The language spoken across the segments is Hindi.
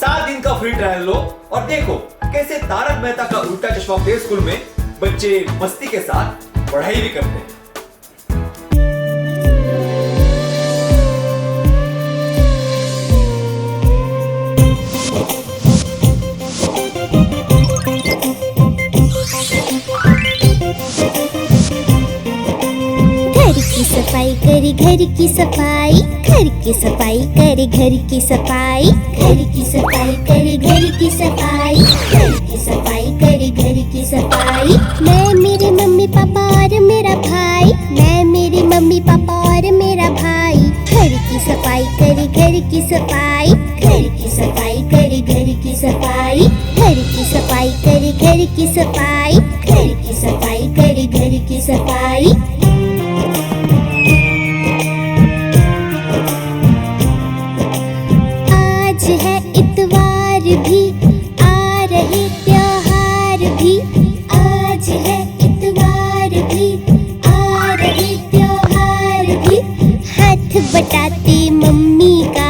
7 दिन का फ्री ट्रायल लो और देखो कैसे तारक मेहता का उल्टा चश्मा प्ले स्कूल में बच्चे मस्ती के साथ पढ़ाई भी करते हैं। सफाई करे घर की सफाई, घर की सफाई करे घर की सफाई, घर की सफाई करे घर की सफाई, घर की सफाई करे घर की सफाई। मैं मेरे मम्मी पापा और मेरा भाई, मैं मेरे मम्मी पापा और मेरा भाई, घर की सफाई करे घर की सफाई, घर की सफाई करे घर की सफाई, घर की सफाई करे घर की सफाई, घर की सफाई करे घर की सफाई। आज है इतवार भी, आ रहे त्योहार भी, आज है इतवार भी, आ रहे त्योहार भी। हाथ बटाते मम्मी का,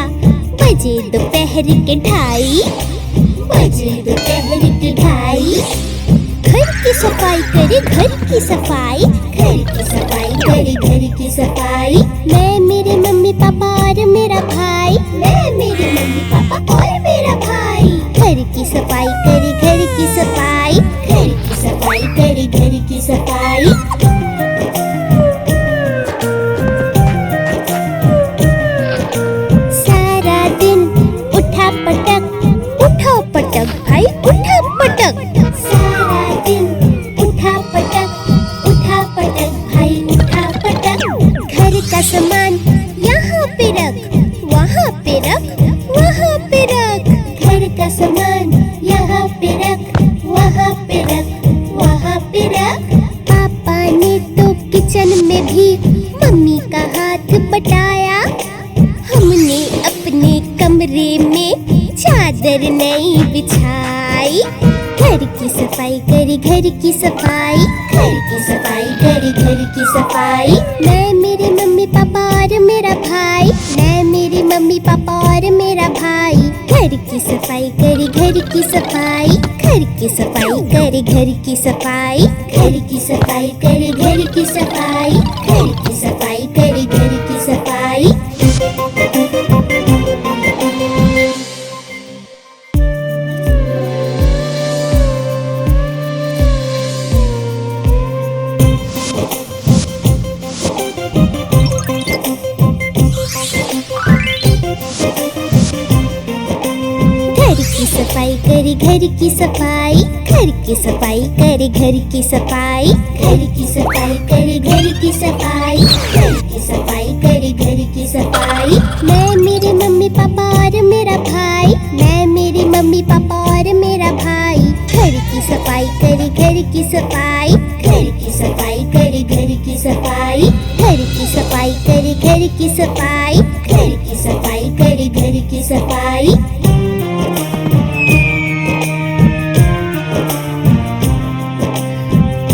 बजे दोपहर के 2:30, बजे दोपहर के 2:30। घर की सफाई करे घर की सफाई, घर की सफाई करे घर की सफाई। मैं मेरे मम्मी पापा और मेरा भाई, मैं मेरे मम्मी पापा और मेरा भाई, घर की सफाई करे घर की सफाई, घर की सफाई करे घर की सफाई। सारा दिन उठा पटक, उठो पटक भाई उठा पटक। सारा दिन उठा पटक, उठा पटक भाई उठा पटक। घर का सामान यहाँ पे रख, वहाँ पे रख, वहाँ पे रख। घर का सामान यहाँ पे रख, वहाँ पे रख, वहाँ पे रख। पापा ने तो किचन में भी मम्मी का हाथ बटाया, हमने अपने कमरे में चादर नहीं बिछाई। घर की सफाई करे घर की सफाई, घर की सफाई करे घर की सफाई। मैं मेरे मम्मी पापा और मेरा भाई, मैं मेरे मम्मी पापा और मेरा भाई, घर की सफाई करे घर की सफाई, घर की सफाई करे घर की सफाई, घर की सफाई करे घर की सफाई, घर की सफाई करे घर की सफाई। सफाई करे घर की सफाई, घर की सफाई करे घर की सफाई, घर की सफाई करे घर की सफाई, घर की सफाई करे घर की सफाई। मैं मेरे मम्मी पापा और मेरा भाई, मैं मेरे मम्मी पापा और मेरा भाई, घर की सफाई करे घर की सफाई, घर की सफाई करे घर की सफाई, घर की सफाई करे घर की सफाई, घर की सफाई करे घर की सफाई।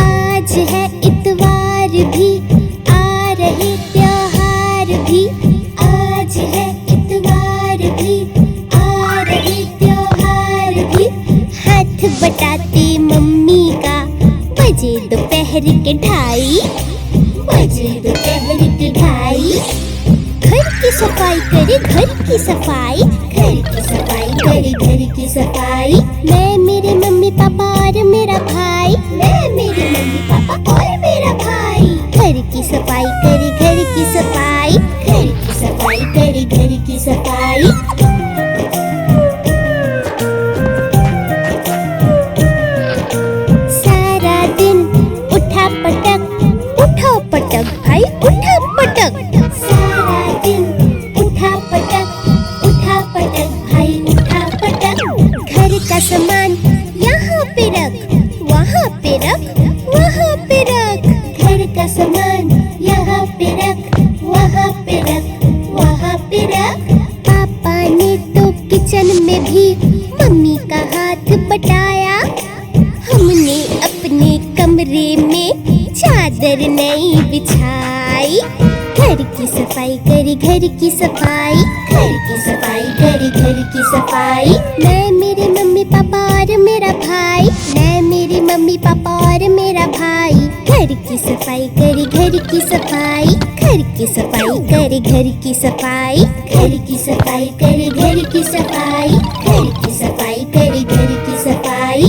आज है इतवार भी, आ रहे त्योहार भी, आज है इतवार भी, आ रहे त्योहार भी। हाथ बटाते मम्मी का, बजे दोपहर के 2:30, बजे दोपहर के 2:30। घर की सफाई करे घर की सफाई, घर की सफाई करे घर की सफाई। मैं मेरे मम्मी पापा और मेरा भाई, मैं मेरे मम्मी पापा और मेरा भाई, घर की सफाई करे घर की सफाई, घर की सफाई करे घर की सफाई। सारा दिन उठा पटक, उठो पटक भाई उठा पटक। सारा दिन उठा पटक, उठा पटक भाई उठा पटक। घर का सामान यहाँ पे रख, वहाँ पे रख, वहाँ पे रख। घर का सामान यहाँ पे रख, वहाँ पे रख, वहाँ पे रख। पापा ने तो किचन में भी मम्मी का हाथ बटाया, हमने अपने कमरे में चादर नहीं बिछाई। घर की सफाई करे घर की सफाई, घर की सफाई करे घर की सफाई। मैं मेरे मम्मी पापा और मेरा भाई, मैं मेरी मम्मी पापा और मेरा भाई। घर की सफाई करे घर की सफाई, घर की सफाई करे घर की सफाई, घर की सफाई करे घर की सफाई, घर की सफाई करे घर की सफाई।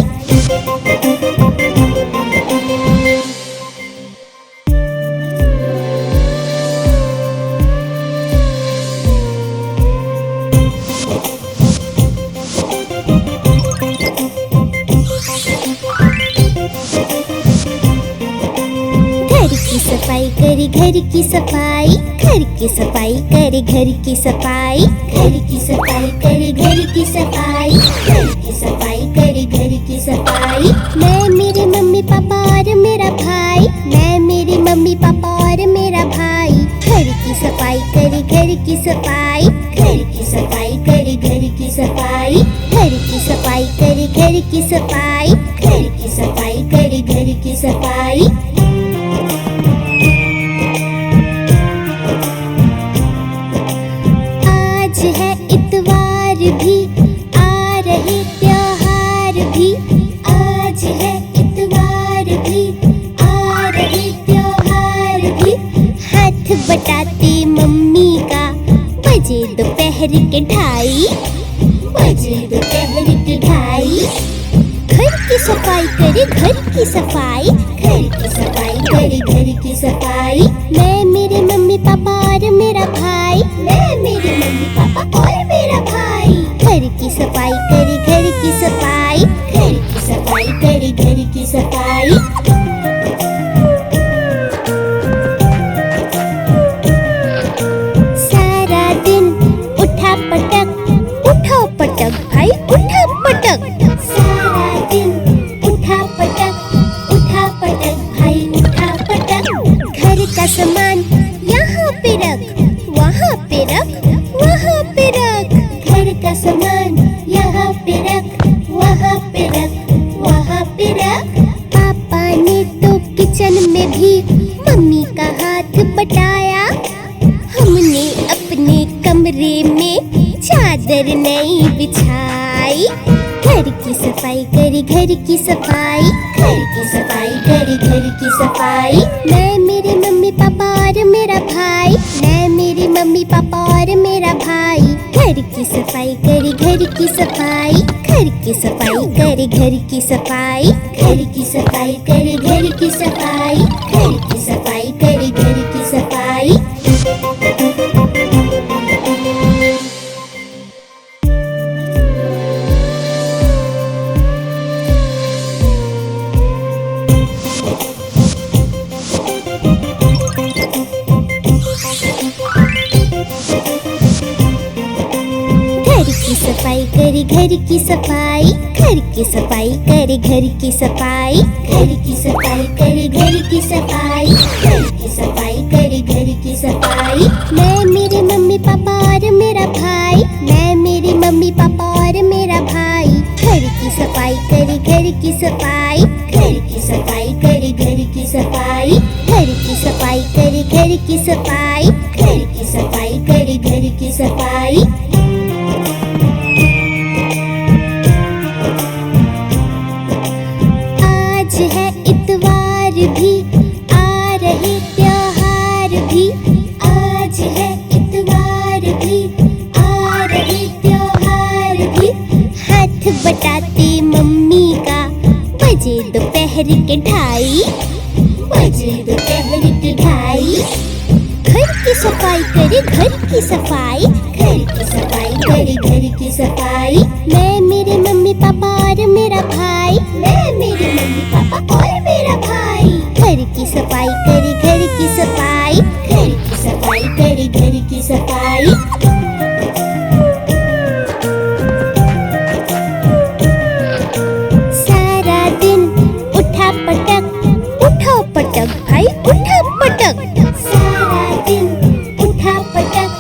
सफाई करे घर की सफाई, घर की सफाई करे घर की सफाई, घर की सफाई करे घर की सफाई, घर की सफाई करे घर की सफाई। मैं मेरे मम्मी पापा और मेरा भाई, मैं मेरी मम्मी पापा और मेरा भाई। घर की सफाई करे घर की सफाई, घर की सफाई करे घर की सफाई, घर की सफाई करे घर की सफाई, घर की सफाई करे घर की सफाई। है इतवार भी, आ रहे त्योहार भी। आज है इतवार भी, आ रहे त्योहार भी। हाथ बटाते मम्मी का, बजे दोपहर के ढाई, बजे दोपहर के ढाई। घर की सफाई करे घर की सफाई, घर की सफाई करे घर की सफाई। मैं मेरे मम्मी पापा और मेरा भाई, मैं मेरे मम्मी पापा और मेरा भाई। घर की सफाई करे घर की सफाई, घर की सफाई करे घर की सफाई। सारा दिन उठा पटक, उठो पटक भाई उठा पटक। सारा दिन उठा पटक, उठा पटक भाई उठा पटक। घर का सामान यहाँ पे रख, वहाँ पे रख, वहाँ पे रख। घर का सामान यहाँ पे रख, वहाँ पे रख, वहाँ पे रख। पापा ने तो किचन में भी मम्मी का हाथ बटाया। हमने अपने कमरे में चादर नहीं बिछाई। घर की सफाई करे घर की सफाई, घर की सफाई करे घर की सफाई। मैं मेरे मम्मी पापा और मेरा भाई, मैं मेरी मम्मी पापा और मेरा भाई। घर की सफाई करे घर की सफाई, घर की सफाई करे घर की सफाई, घर की सफाई करे घर की सफाई, घर की सफाई करे घर की सफाई। सफाई करे घर की सफाई, घर की सफाई करे घर की सफाई, घर की सफाई करे घर की सफाई, घर की सफाई करे घर की सफाई। मैं मेरे मम्मी पापा और मेरा भाई, मैं मेरी मम्मी पापा और मेरा भाई। घर की सफाई करे घर की सफाई, घर की सफाई करे घर की सफाई, घर की सफाई करे घर की सफाई, घर की सफाई करे घर की सफाई। है इतवार भी, आ रहे त्योहार भी। आज है इतवार भी, आ रहे त्योहार भी। हाथ बटाते मम्मी का, बजे दोपहर के ढाई, बजे दोपहर के ढाई। घर की सफाई करे घर की सफाई, घर की सफाई करे घर की सफाई। मैं मेरे मम्मी पापा और मेरा भाई, मैं मेरे मम्मी पापा और मेरा भाई। घर की सफाई करे घर की सफाई, घर की सफाई करे घर की सफाई। सारा दिन उठा पटक, उठो पटक भाई उठा पटक। सारा दिन उठा पटक,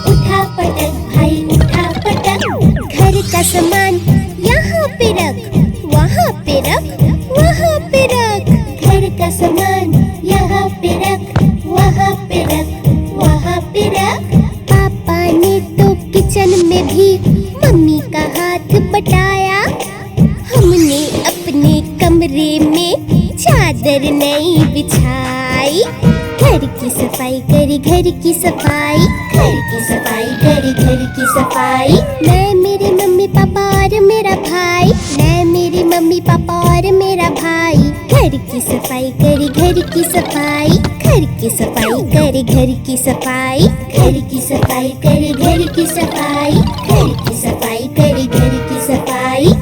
उठा पटक भाई उठा पटक। घर का सामान यहाँ पे रख, वहाँ पे रख, वहाँ पे रख। घर का सामान यहाँ पे रख, वहाँ पे रख, वहाँ में भी मम्मी का हाथ बटाया। हमने अपने कमरे में चादर नई बिछाई। घर की सफाई करी, घर की सफाई, घर की सफाई करी, घर की सफाई। मैं, मेरे मम्मी पापा और मेरा भाई, मैं, मेरी मम्मी पापा और मेरा भाई। घर की सफाई करी, घर की सफाई, घर की सफाई करी, घर की सफाई, घर की सफाई करी, घर की सफाई, घर की सफाई करी, घर की सफाई।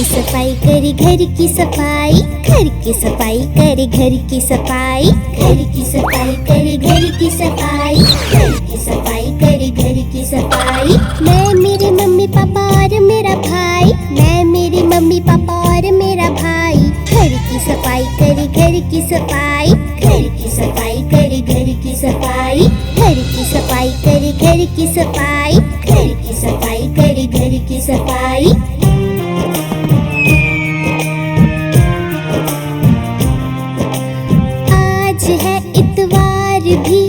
सफाई करी, घर की सफाई, घर की सफाई करी, घर की सफाई, घर की सफाई करी, घर की सफाई, घर की सफाई करी, घर की सफाई। मैं, मेरे मम्मी पापा और मेरा भाई, मैं, मेरी मम्मी पापा और मेरा भाई। घर की सफाई करी, घर की सफाई, घर की सफाई करी, घर की सफाई, घर की सफाई करी, घर की सफाई, घर की सफाई करी, घर की सफाई। आज है इतवार भी,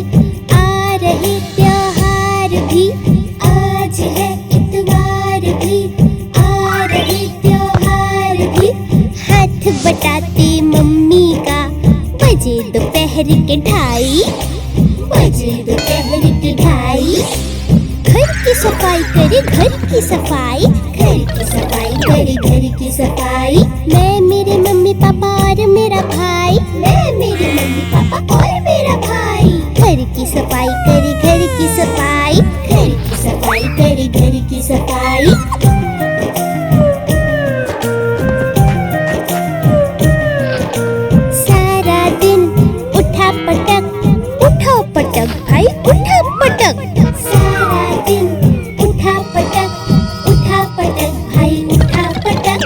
आ रहे त्योहार भी। आज है इतवार भी, आ रहे त्योहार भी। हाथ बटाती मम्मी का, बजे दोपहर के 2:30, बजे दोपहर के 2:30। घर की सफाई करे, घर की सफाई, घर की सफाई करे, घर की सफाई। मैं, मेरे मम्मी पापा और मेरा भाई, मैं, मेरे मम्मी पापा और मेरा भाई। घर की सफाई करे, घर की सफाई, घर की सफाई करे, घर की सफाई। सारा दिन उठा पटक, उठा पटक भाई, उठा पटक। सारा दिन उठा पटक, उठा पटक भाई, उठा पटक।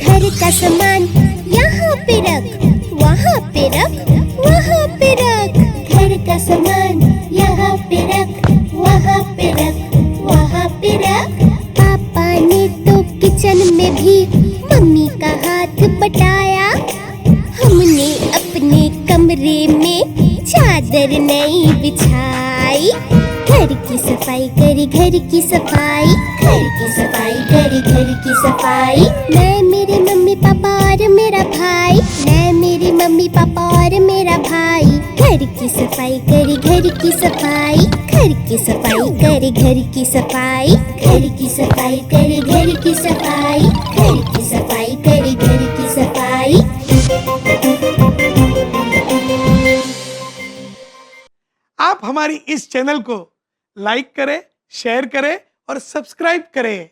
घर का सामान यहाँ पे रख, वहाँ पे रख, वहाँ पे रख। घर का सामान यहाँ पे रख, वहाँ पे रख, वहाँ पे रख। पापा ने तो किचन में भी मम्मी का हाथ बटाया। हमने अपने कमरे में चादर नई बिछाई। घर की सफाई करी, घर की सफाई, घर की सफाई करी, घर की सफाई। मैं, मेरे मम्मी पापा और मेरा भाई, मैं, मेरी मम्मी पापा और मेरा भाई। घर की सफाई करी, घर की सफाई, घर की सफाई करी, घर की सफाई, घर की सफाई करी, घर की सफाई, घर की सफाई करी, घर की सफाई। आप हमारी इस चैनल को लाइक करें, शेयर करें और सब्सक्राइब करें।